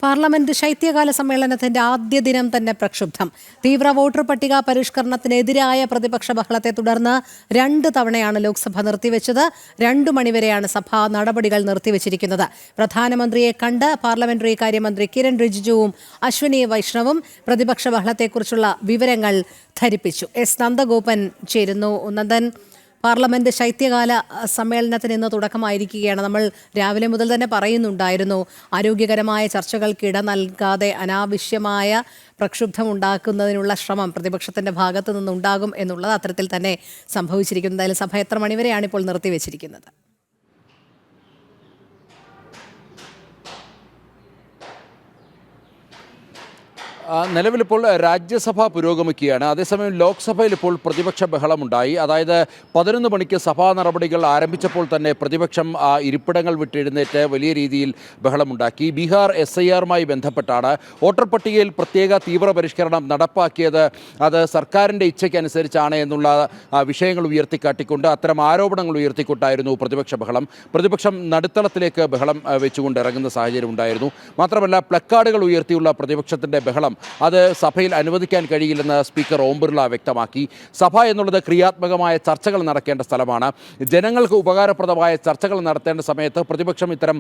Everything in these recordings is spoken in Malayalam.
പാർലമെന്റ് ശൈത്യകാല സമ്മേളനത്തിന്റെ ആദ്യ ദിനം തന്നെ പ്രക്ഷുബ്ധം. തീവ്ര വോട്ടർ പട്ടിക പരിഷ്കരണത്തിനെതിരായ പ്രതിപക്ഷ ബഹളത്തെ തുടർന്ന് 2 തവണയാണ് ലോക്സഭ നിർത്തിവെച്ചത്. 2 മണിവരെയാണ് സഭാ നടപടികൾ നിർത്തിവെച്ചിരിക്കുന്നത്. പ്രധാനമന്ത്രിയെ കണ്ട് പാർലമെന്ററി കാര്യമന്ത്രി കിരൺ റിജിജുവും അശ്വനി വൈഷ്ണവും പ്രതിപക്ഷ ബഹളത്തെക്കുറിച്ചുള്ള വിവരങ്ങൾ ധരിപ്പിച്ചു. എസ് നന്ദഗോപൻ ചേരുന്നു. നന്ദൻ, പാർലമെന്റ് ശൈത്യകാല സമ്മേളനത്തിന് ഇന്ന് തുടക്കമായിരിക്കുകയാണ്. നമ്മൾ രാവിലെ മുതൽ തന്നെ പറയുന്നുണ്ടായിരുന്നു, ആരോഗ്യകരമായ ചർച്ചകൾക്ക് ഇട നൽകാതെ അനാവശ്യമായ പ്രക്ഷുബ്ധമുണ്ടാക്കുന്നതിനുള്ള ശ്രമം പ്രതിപക്ഷത്തിന്റെ ഭാഗത്തു നിന്നുണ്ടാകും എന്നുള്ളത് അത്തരത്തിൽ തന്നെ സംഭവിച്ചിരിക്കുന്നു. എന്തായാലും സഭ എത്ര മണിവരെയാണ് ഇപ്പോൾ നിർത്തിവെച്ചിരിക്കുന്നത്? നിലവിലിപ്പോൾ രാജ്യസഭ പുരോഗമിക്കുകയാണ്. അതേസമയം ലോക്സഭയിൽ ഇപ്പോൾ പ്രതിപക്ഷ ബഹളമുണ്ടായി. അതായത് 11 മണിക്ക് സഭാ നടപടികൾ ആരംഭിച്ചപ്പോൾ തന്നെ പ്രതിപക്ഷം ഇരിപ്പിടങ്ങൾ വിട്ടെഴുന്നേറ്റ് വലിയ രീതിയിൽ ബഹളമുണ്ടാക്കി. ബീഹാർ SIRമായി ബന്ധപ്പെട്ടാണ് വോട്ടർ പട്ടികയിൽ പ്രത്യേക തീവ്ര പരിഷ്കരണം നടപ്പാക്കിയത്. അത് സർക്കാരിൻ്റെ ഇച്ഛയ്ക്കനുസരിച്ചാണ് എന്നുള്ള വിഷയങ്ങൾ ഉയർത്തിക്കാട്ടിക്കൊണ്ട് അത്തരം ആരോപണങ്ങൾ ഉയർത്തിക്കൊണ്ടായിരുന്നു പ്രതിപക്ഷ ബഹളം. പ്രതിപക്ഷം നടുത്തളത്തിലേക്ക് ബഹളം വെച്ചുകൊണ്ട് ഇറങ്ങുന്ന സാഹചര്യം ഉണ്ടായിരുന്നു. മാത്രമല്ല, പ്ലക്കാർഡുകൾ ഉയർത്തിയുള്ള പ്രതിപക്ഷത്തിൻ്റെ ബഹളം അത് സഭയിൽ അനുവദിക്കാൻ കഴിയില്ലെന്ന് സ്പീക്കർ ഓം ബിർള വ്യക്തമാക്കി. സഭ എന്നുള്ളത് ക്രിയാത്മകമായ ചർച്ചകൾ നടക്കേണ്ട സ്ഥലമാണ്. ജനങ്ങൾക്ക് ഉപകാരപ്രദമായ ചർച്ചകൾ നടത്തേണ്ട സമയത്ത് പ്രതിപക്ഷം ഇത്തരം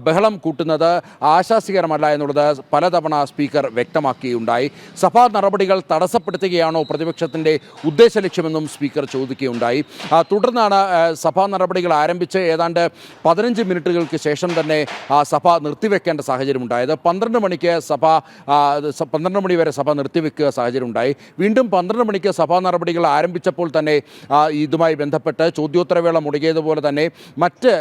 ബഹളം കൂട്ടുന്നത് ആശാസ്യകരമല്ല എന്നുള്ളത് പലതവണ സ്പീക്കർ വ്യക്തമാക്കുകയുണ്ടായി. സഭാ നടപടികൾ തടസ്സപ്പെടുത്തുകയാണോ പ്രതിപക്ഷത്തിൻ്റെ ഉദ്ദേശ ലക്ഷ്യമെന്നും സ്പീക്കർ ചോദിക്കുകയുണ്ടായി. തുടർന്നാണ് സഭാ നടപടികൾ ആരംഭിച്ച് ഏതാണ്ട് 15 മിനിറ്റുകൾക്ക് ശേഷം തന്നെ സഭ നിർത്തിവെക്കേണ്ട സാഹചര്യമുണ്ടായത്. 12 മണിക്ക് 12 മണി വരെ സഭ നിർത്തിവെക്കുക സാഹചര്യം ഉണ്ടായി. വീണ്ടും 12 മണിക്ക് സഭാ നടപടികൾ ആരംഭിച്ചപ്പോൾ തന്നെ ഇതുമായി ബന്ധപ്പെട്ട് ചോദ്യോത്തരവേള മുടങ്ങിയതുപോലെ തന്നെ മറ്റ്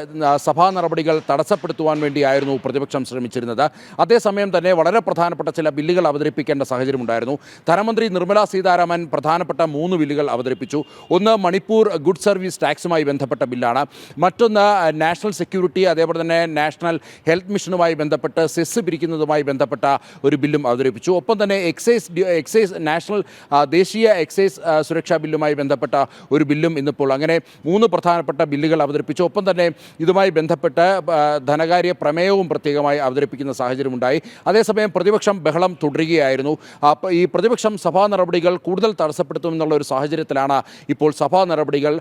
സഭാ നടപടികൾ തടസ്സപ്പെടുത്തുവാൻ വേണ്ടിയായിരുന്നു പ്രതിപക്ഷം ശ്രമിച്ചിരുന്നത്. അതേസമയം തന്നെ വളരെ പ്രധാനപ്പെട്ട ചില ബില്ലുകൾ അവതരിപ്പിക്കേണ്ട സാഹചര്യം ഉണ്ടായിരുന്നു. ധനമന്ത്രി നിർമ്മല സീതാരാമൻ പ്രധാനപ്പെട്ട 3 ബില്ലുകൾ അവതരിപ്പിച്ചു. ഒന്ന് മണിപ്പൂർ ഗുഡ് സർവീസ് ടാക്സുമായി ബന്ധപ്പെട്ട ബില്ലാണ്. മറ്റൊന്ന് നാഷണൽ സെക്യൂരിറ്റി, അതേപോലെ തന്നെ നാഷണൽ ഹെൽത്ത് മിഷനുമായി ബന്ധപ്പെട്ട് സെസ് പിരിക്കുന്നതുമായി ബന്ധപ്പെട്ട ഒരു ബില്ലും അവതരിപ്പിച്ചു. ഒപ്പം തന്നെ എക്സൈസ് നാഷണൽ ദേശീയ എക്സൈസ് സുരക്ഷാ ബില്ലുമായി ബന്ധപ്പെട്ട ഒരു ബില്ലും ഇന്നിപ്പോൾ അങ്ങനെ 3 പ്രധാനപ്പെട്ട ബില്ലുകൾ അവതരിപ്പിച്ചു. ഒപ്പം തന്നെ ഇതുമായി ബന്ധപ്പെട്ട് ധനകാര്യ പ്രമേയവും പ്രത്യേകമായി അവതരിപ്പിക്കുന്ന സാഹചര്യമുണ്ടായി. അതേസമയം പ്രതിപക്ഷം ബഹളം തുടരുകയായിരുന്നു. ഈ പ്രതിപക്ഷം സഭാ നടപടികൾ കൂടുതൽ തടസ്സപ്പെടുത്തുമെന്നുള്ള ഒരു സാഹചര്യത്തിലാണ് ഇപ്പോൾ സഭാ നടപടികൾ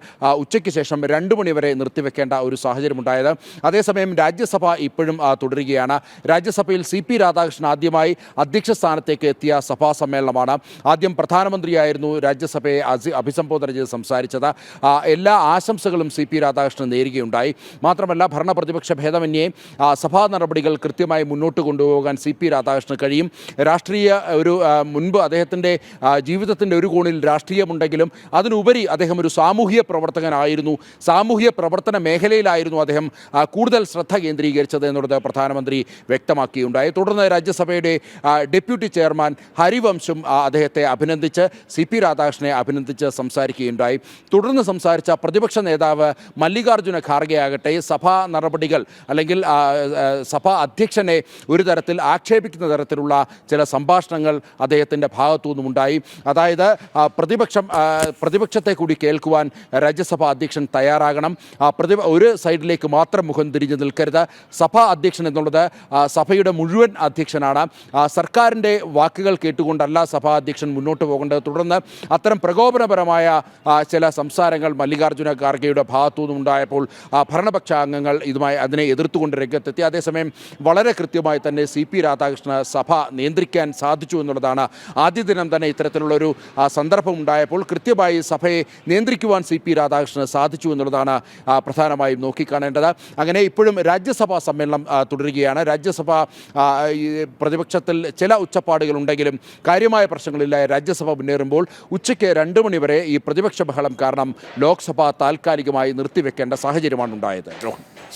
ഉച്ചയ്ക്ക് ശേഷം 2 മണി വരെ നിർത്തിവെക്കേണ്ട ഒരു സാഹചര്യമുണ്ടായത്. അതേസമയം രാജ്യസഭ ഇപ്പോഴും തുടരുകയാണ്. രാജ്യസഭയിൽ CP രാധാകൃഷ്ണൻ ആദ്യമായി അധ്യക്ഷ സ്ഥാനത്തേക്ക് എത്തിയ സഭാ സമ്മേളനമാണ്. ആദ്യം പ്രധാനമന്ത്രിയായിരുന്നു രാജ്യസഭയെ അഭിസംബോധന ചെയ്ത് സംസാരിച്ചത്. എല്ലാ ആശംസകളും CP രാധാകൃഷ്ണൻ നേരുകയുണ്ടായി. മാത്രമല്ല, ഭരണ പ്രതിപക്ഷ ഭേദമന്യേ സഭാ നടപടികൾ കൃത്യമായി മുന്നോട്ട് കൊണ്ടുപോകാൻ CP രാധാകൃഷ്ണന് കഴിയും. രാഷ്ട്രീയ മുൻപ് അദ്ദേഹത്തിൻ്റെ ജീവിതത്തിൻ്റെ ഒരു കോണിൽ രാഷ്ട്രീയമുണ്ടെങ്കിലും അതിനുപരി അദ്ദേഹം ഒരു സാമൂഹിക പ്രവർത്തകനായിരുന്നു. സാമൂഹിക പ്രവർത്തന മേഖലയിലായിരുന്നു അദ്ദേഹം കൂടുതൽ ശ്രദ്ധ കേന്ദ്രീകരിച്ചത് എന്നുള്ളത് പ്രധാനമന്ത്രി വ്യക്തമാക്കുകയുണ്ടായി. തുടർന്ന് രാജ്യസഭയുടെ ഡെപ്യൂട്ടി ചെയർമാൻ ഹരിവംശും അദ്ദേഹത്തെ അഭിനന്ദിച്ച് CP രാധാകൃഷ്ണനെ അഭിനന്ദിച്ച് സംസാരിക്കുകയുണ്ടായി. തുടർന്ന് സംസാരിച്ച പ്രതിപക്ഷ നേതാവ് മല്ലികാർജ്ജുന ഖാർഗെയാകട്ടെ സഭാ നടപടികൾ അല്ലെങ്കിൽ സഭാ അധ്യക്ഷനെ ഒരു തരത്തിൽ ആക്ഷേപിക്കുന്ന തരത്തിലുള്ള ചില സംഭാഷണങ്ങൾ അദ്ദേഹത്തിൻ്റെ ഭാഗത്തു നിന്നുമുണ്ടായി. അതായത് പ്രതിപക്ഷത്തെ കൂടി കേൾക്കുവാൻ രാജ്യസഭാ അധ്യക്ഷൻ തയ്യാറാകണം. ഒരു സൈഡിലേക്ക് മാത്രം മുഖം തിരിഞ്ഞു നിൽക്കരുത്. സഭാ അധ്യക്ഷൻ എന്നുള്ളത് സഭയുടെ മുഴുവൻ അധ്യക്ഷനാണ്. സർക്കാരിൻ്റെ വാക്കുകൾ കേട്ടുകൊണ്ടല്ല സഭാ അധ്യക്ഷൻ മുന്നോട്ട് പോകേണ്ടത്. തുടർന്ന് അത്തരം പ്രകോപനപരമായ ചില സംസാരങ്ങൾ മല്ലികാർജ്ജുന ഖാർഗെയുടെ ഭാഗത്തു നിന്നുണ്ടായപ്പോൾ ഭരണപക്ഷ അംഗങ്ങൾ അതിനെ എതിർത്തുകൊണ്ട് രംഗത്തെത്തി. അതേസമയം വളരെ കൃത്യമായി തന്നെ CP രാധാകൃഷ്ണന് സഭ നിയന്ത്രിക്കാൻ സാധിച്ചു എന്നുള്ളതാണ്. ആദ്യ ദിനം തന്നെ ഇത്തരത്തിലുള്ളൊരു സന്ദർഭം ഉണ്ടായപ്പോൾ കൃത്യമായി സഭയെ നിയന്ത്രിക്കുവാൻ CP രാധാകൃഷ്ണന് സാധിച്ചു എന്നുള്ളതാണ് പ്രധാനമായും നോക്കിക്കാണേണ്ടത്. അങ്ങനെ ഇപ്പോഴും രാജ്യസഭാ സമ്മേളനം തുടരുകയാണ്. രാജ്യസഭ പ്രതിപക്ഷത്തിൽ ചില ഉച്ചപ്പാടുകളുണ്ടെങ്കിലും കാര്യമായ പ്രശ്നങ്ങളില്ല. രാജ്യസഭ മുന്നേറുമ്പോൾ ഉച്ചയ്ക്ക് 2 മണി വരെ ഈ പ്രതിപക്ഷ ബഹളം കാരണം ലോക്സഭ താൽക്കാലികമായി നിർത്തിവെക്കേണ്ട സാഹചര്യമാണ് ഉണ്ടായത്.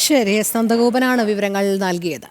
ശരി, നന്ദഗോപനാണ് വിവരങ്ങൾ നൽകിയത്.